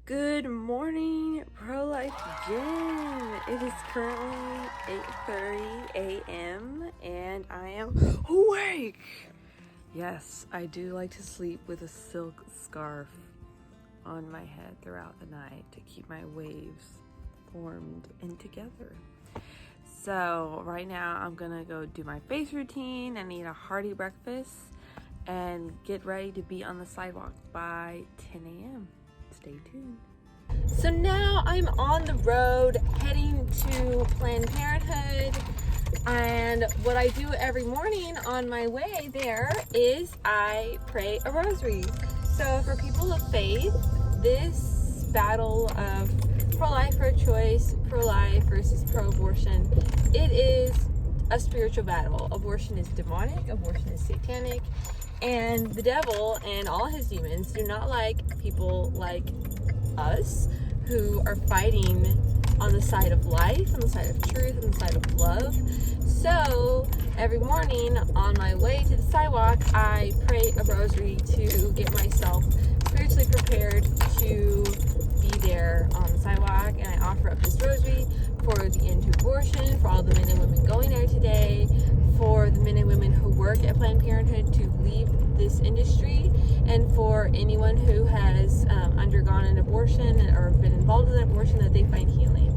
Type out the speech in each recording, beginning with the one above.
Good morning, Pro-Life Gym. It is currently 8:30 a.m. and I am awake. Yes, I do like to sleep with a silk scarf on my head throughout the night to keep my waves formed and together. So right now I'm gonna go do my face routine and eat a hearty breakfast and get ready to be on the sidewalk by 10 a.m. Stay tuned. So now I'm on the road heading to Planned Parenthood, and what I do every morning on my way there is I pray a rosary. So for people of faith, this battle of pro-life, pro-choice, pro-life versus pro-abortion, it is a spiritual battle. Abortion is demonic, abortion is satanic, and the devil and all his demons do not like people like us who are fighting on the side of life, on the side of truth, on the side of love. So every morning on my way to the sidewalk, I pray a rosary to get myself spiritually prepared to be there on the sidewalk, and I offer up this rosary for the end to abortion, for all the men and women going there today, for the men and women who work at Planned Parenthood to leave this industry, and for anyone who has undergone an abortion or been involved in an abortion, that they find healing.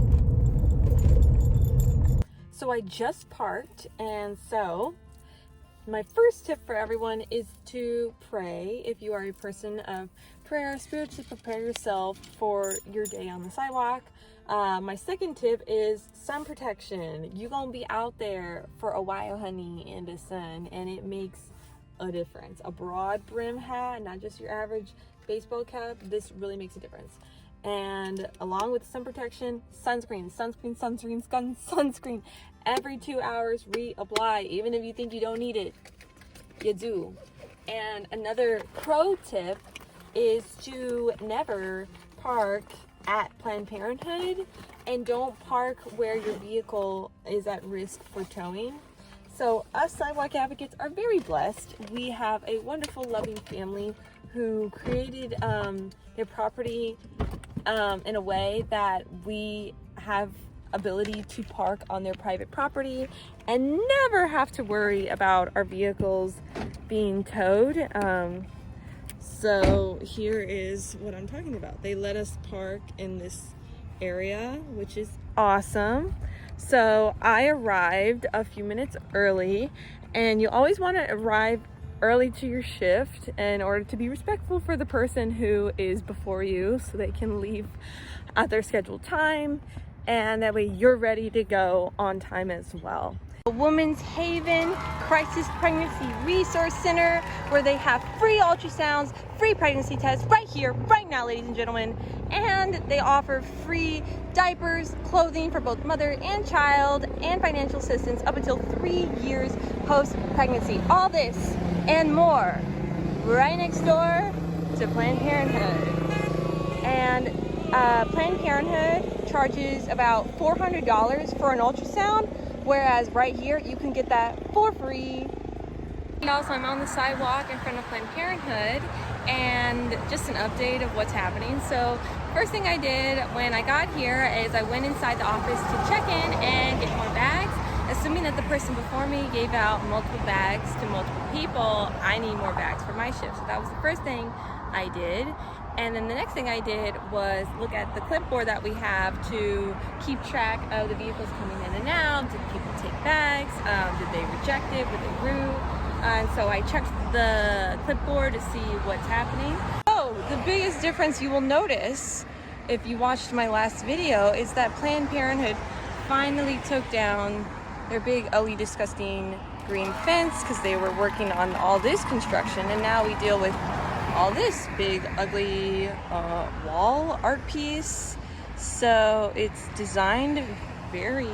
So I just parked, and so my first tip for everyone is to pray. If you are a person of prayer, spiritually prepare yourself for your day on the sidewalk. My second tip is sun protection. You're gonna be out there for a while, honey, in the sun, and it makes a difference. A broad brim hat, not just your average baseball cap, this really makes a difference. And along with sun protection, sunscreen. Every 2 hours, reapply. Even if you think you don't need it, you do. And another pro tip is to never park at Planned Parenthood, and don't park where your vehicle is at risk for towing. So us sidewalk advocates are very blessed. We have a wonderful, loving family who created their property in a way that we have ability to park on their private property and never have to worry about our vehicles being towed. So here is what I'm talking about. They let us park in this area, which is awesome. So I arrived a few minutes early, and you always want to arrive early to your shift in order to be respectful for the person who is before you, so they can leave at their scheduled time, and that way you're ready to go on time as well. A Women's Haven Crisis Pregnancy Resource Center, where they have free ultrasounds, free pregnancy tests right here, right now, ladies and gentlemen. And they offer free diapers, clothing for both mother and child, and financial assistance up until 3 years post-pregnancy. All this and more right next door to Planned Parenthood. And Planned Parenthood charges about $400 for an ultrasound, whereas right here you can get that for free. Also, I'm on the sidewalk in front of Planned Parenthood, and just an update of what's happening. So first thing I did when I got here is I went inside the office to check in and get more bags. Assuming that the person before me gave out multiple bags to multiple people, I need more bags for my shift. So that was the first thing I did. And then the next thing I did was look at the clipboard that we have to keep track of the vehicles coming in and out. Did people take bags? Did they reject it? Were they rude? And so I checked the clipboard to see what's happening. Oh, the biggest difference you will notice if you watched my last video is that Planned Parenthood finally took down their big, ugly, disgusting green fence, because they were working on all this construction, and now we deal with all this big, ugly wall art piece. So it's designed very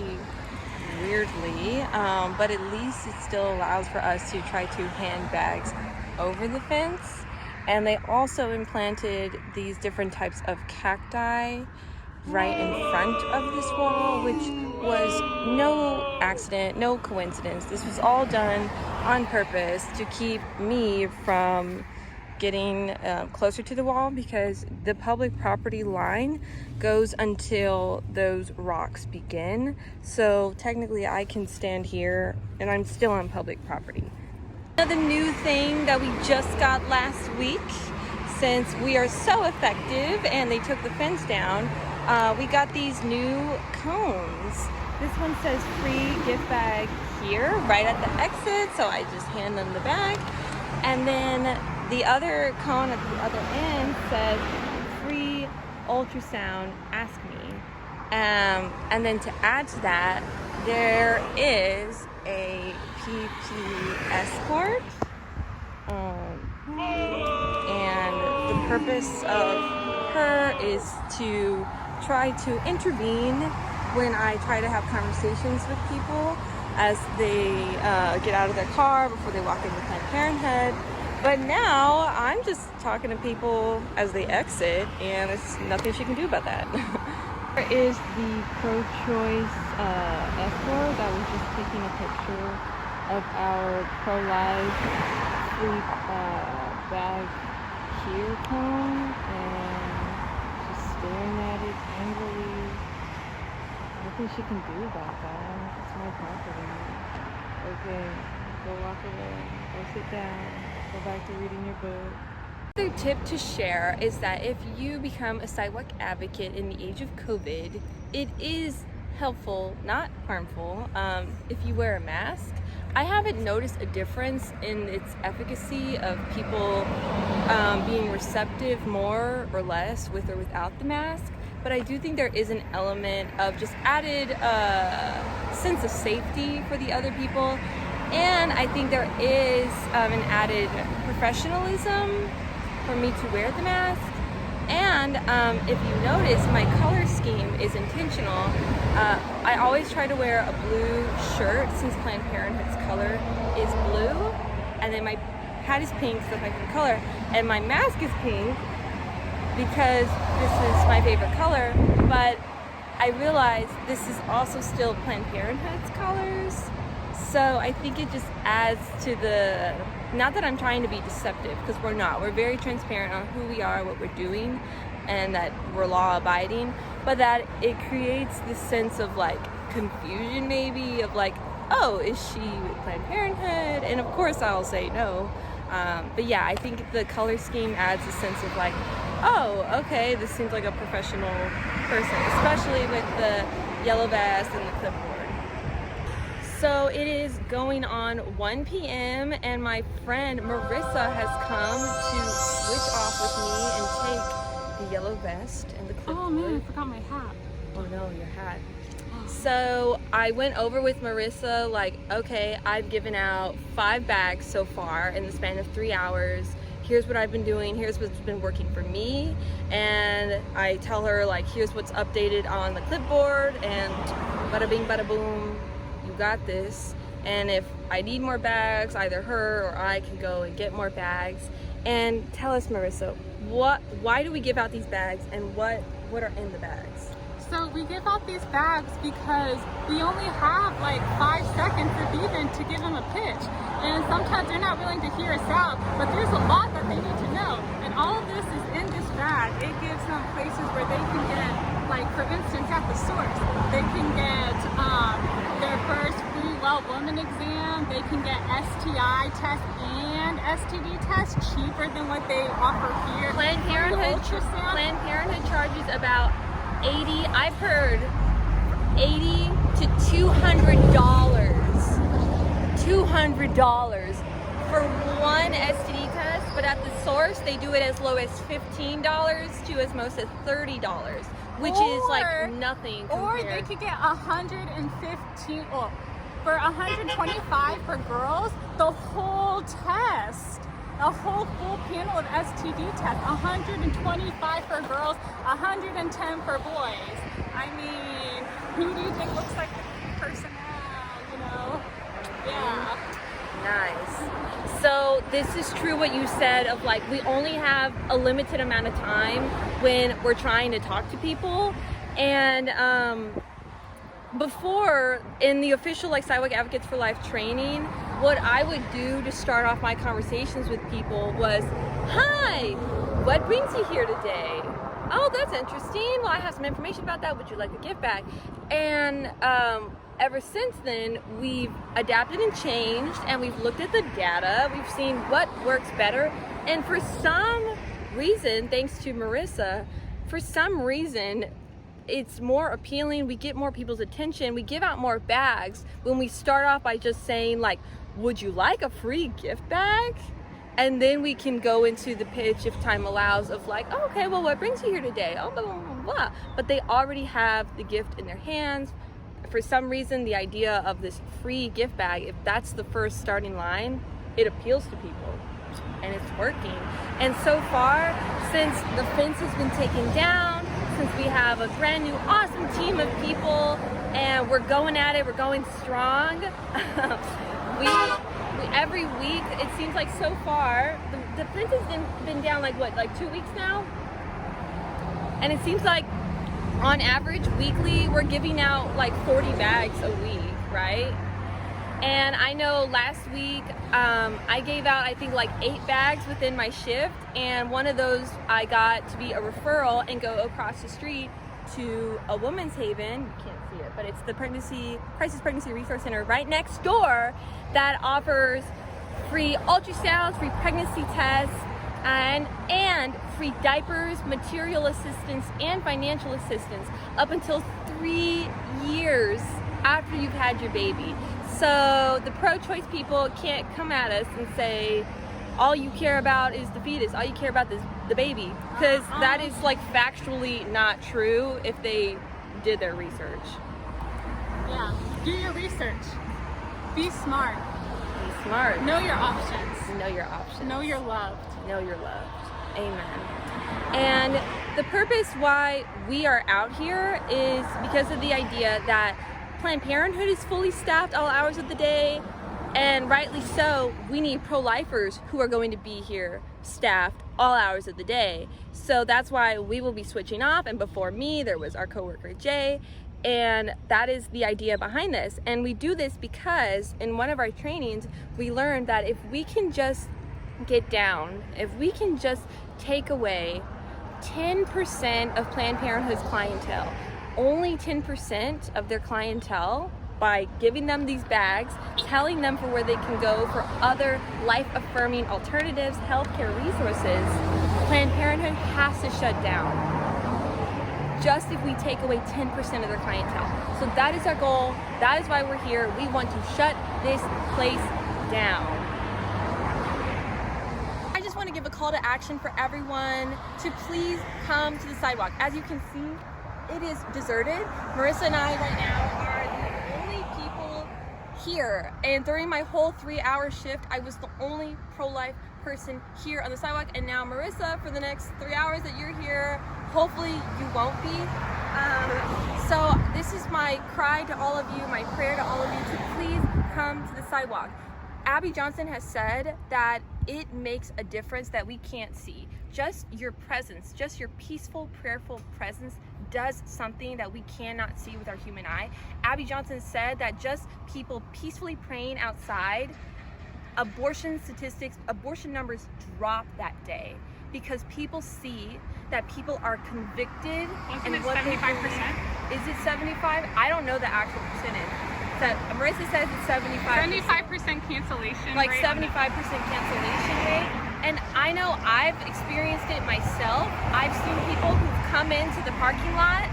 weirdly, but at least it still allows for us to try to hand bags over the fence. And they also implanted these different types of cacti right in front of this wall, which was no accident, no coincidence. This was all done on purpose to keep me from getting closer to the wall because the public property line goes until those rocks begin. So technically I can stand here and I'm still on public property. Another new thing that we just got last week, since we are so effective and they took the fence down, we got these new cones. This one says free gift bag here, right at the exit, so I just hand them the bag. And then the other cone at the other end says free ultrasound, ask me. And then to add to that, there is a PPS card. And the purpose of her is to try to intervene when I try to have conversations with people as they get out of their car before they walk into Planned Parenthood. But now I'm just talking to people as they exit, and there's nothing she can do about that. There is the pro-choice escort that was just taking a picture of our pro-life free bag here cone and just staring at it angrily. Nothing she can do about that. It's my property. Okay, go walk away. Go sit down. Go back to reading your book. Another tip to share is that if you become a sidewalk advocate in the age of COVID, it is helpful, not harmful, if you wear a mask. I haven't noticed a difference in its efficacy of people being receptive more or less with or without the mask, but I do think there is an element of just added sense of safety for the other people, and I think there is an added professionalism for me to wear the mask. And if you notice, my color scheme is intentional. I always try to wear a blue shirt since Planned Parenthood's color is blue, and then my hat is pink, so that's my favorite color, and my mask is pink because this is my favorite color. But I realize this is also still Planned Parenthood's colors, so I think it just adds to the, not that I'm trying to be deceptive, because we're not. We're very transparent on who we are, what we're doing, and that we're law abiding, but that it creates this sense of like confusion maybe of like, oh, is she with Planned Parenthood? And of course I'll say no. But yeah, I think the color scheme adds a sense of like, oh, okay, this seems like a professional person, especially with the yellow vest and the clipboard. So it is going on 1 p.m. and my friend Marissa has come to switch off with me and take the yellow vest and the clipboard. Oh man, I forgot my hat. Oh no, your hat. So I went over with Marissa like, okay, I've given out 5 bags so far in the span of 3 hours. Here's what I've been doing, here's what's been working for me. And I tell her like, here's what's updated on the clipboard, and bada bing, bada boom, you got this. And if I need more bags, either her or I can go and get more bags. And tell us, Marissa, why do we give out these bags, and what are in the bags? So we give out these bags because we only have like 5 seconds if even to give them a pitch. And sometimes they're not willing to hear us out, but there's a lot that they need to know. And all of this is in this bag. It gives them places where they can get, like for instance at the source, they can get their first free well-woman exam. They can get STI test and STD test cheaper than what they offer here. Planned Parenthood charges about I've heard $80 to $200 for one STD test, but at the source they do it as low as $15 to as most as $30, which is like nothing compared. Or they could get 115, or for 125 for girls, the whole test. A whole full panel of STD tests, 125 for girls, 110 for boys. I mean, who do you think looks like the person now, you know? Yeah. Nice. So this is true what you said of like, we only have a limited amount of time when we're trying to talk to people. And before, in the official like Sidewalk Advocates for Life training, what I would do to start off my conversations with people was, hi, what brings you here today? Oh, that's interesting. Well, I have some information about that. Would you like a gift bag? And ever since then, we've adapted and changed, and we've looked at the data. We've seen what works better. And for some reason, thanks to Marissa, for some reason, it's more appealing. We get more people's attention. We give out more bags when we start off by just saying, like, would you like a free gift bag? And then we can go into the pitch, if time allows, of like, oh, okay, well, what brings you here today? Oh, blah, blah, blah, blah. But they already have the gift in their hands. For some reason, the idea of this free gift bag, if that's the first starting line, it appeals to people. And it's working. And so far, since the fence has been taken down, since we have a brand new awesome team of people, and we're going at it, we're going strong, we every week, it seems like so far, the fence has been down like what, like 2 weeks now? And it seems like on average, weekly, we're giving out like 40 bags a week, right? And I know last week, I gave out, I think, like 8 bags within my shift. And one of those I got to be a referral and go across the street to a woman's haven. You can't see it, but it's the Crisis Pregnancy Resource Center right next door that offers free ultrasounds, free pregnancy tests, and free diapers, material assistance, and financial assistance up until 3 years after you've had your baby. So the pro-choice people can't come at us and say, all you care about is the fetus, all you care about is the baby, because that is like factually not true if they did their research. Yeah, do your research. Be smart. Be smart. Know your options. Know your options. Know you're loved. Know you're loved. Amen. And the purpose why we are out here is because of the idea that Planned Parenthood is fully staffed all hours of the day, and rightly so. We need pro-lifers who are going to be here staffed all hours of the day. So that's why we will be switching off, and before me there was our coworker Jay, and that is the idea behind this. And we do this because in one of our trainings we learned that if we can just get down, if we can just take away 10% of Planned Parenthood's clientele, only 10% of their clientele, by giving them these bags, telling them for where they can go for other life-affirming alternatives, healthcare resources, Planned Parenthood has to shut down. Just if we take away 10% of their clientele. So that is our goal. That is why we're here. We want to shut this place down. I just want to give a call to action for everyone to please come to the sidewalk. As you can see, it is deserted. Marissa and I right now are the only people here. And during my whole 3-hour shift, I was the only pro-life person here on the sidewalk. And now Marissa, for the next 3 hours that you're here, hopefully you won't be. So this is my cry to all of you, my prayer to all of you to please come to the sidewalk. Abby Johnson has said that it makes a difference that we can't see. Just your presence, just your peaceful, prayerful presence does something that we cannot see with our human eye. Abby Johnson said that just people peacefully praying outside, abortion statistics, abortion numbers drop that day because people see that people are convicted. Wasn't it 75%? Is it 75? I don't know the actual percentage. So Marissa says it's 75. 75% cancellation like rate. 75% cancellation rate. And I know I've experienced it myself. I've seen people who've come into the parking lot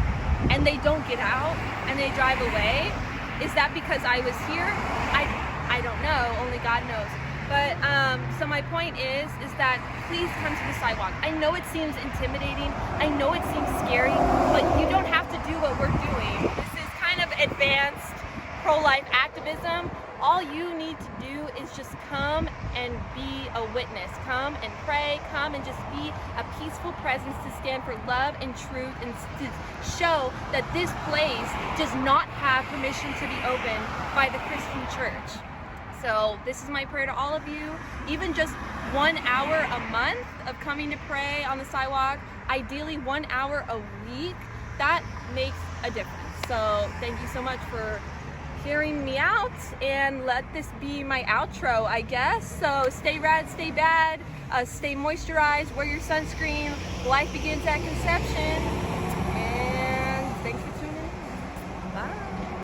and they don't get out and they drive away. Is that because I was here? I don't know. Only God knows. But so my point is that please come to the sidewalk. I know it seems intimidating. I know it seems scary, but you don't have to do what we're doing. This is kind of advanced pro-life activism. All you need to do is just come and be a witness. Come and pray. Come and just be a peaceful presence to stand for love and truth and to show that this place does not have permission to be opened by the Christian church. So this is my prayer to all of you. Even just 1 hour a month of coming to pray on the sidewalk, ideally 1 hour a week, that makes a difference. So thank you so much for hearing me out, and let this be my outro, I guess. So stay rad, stay bad, stay moisturized, wear your sunscreen. Life begins at conception.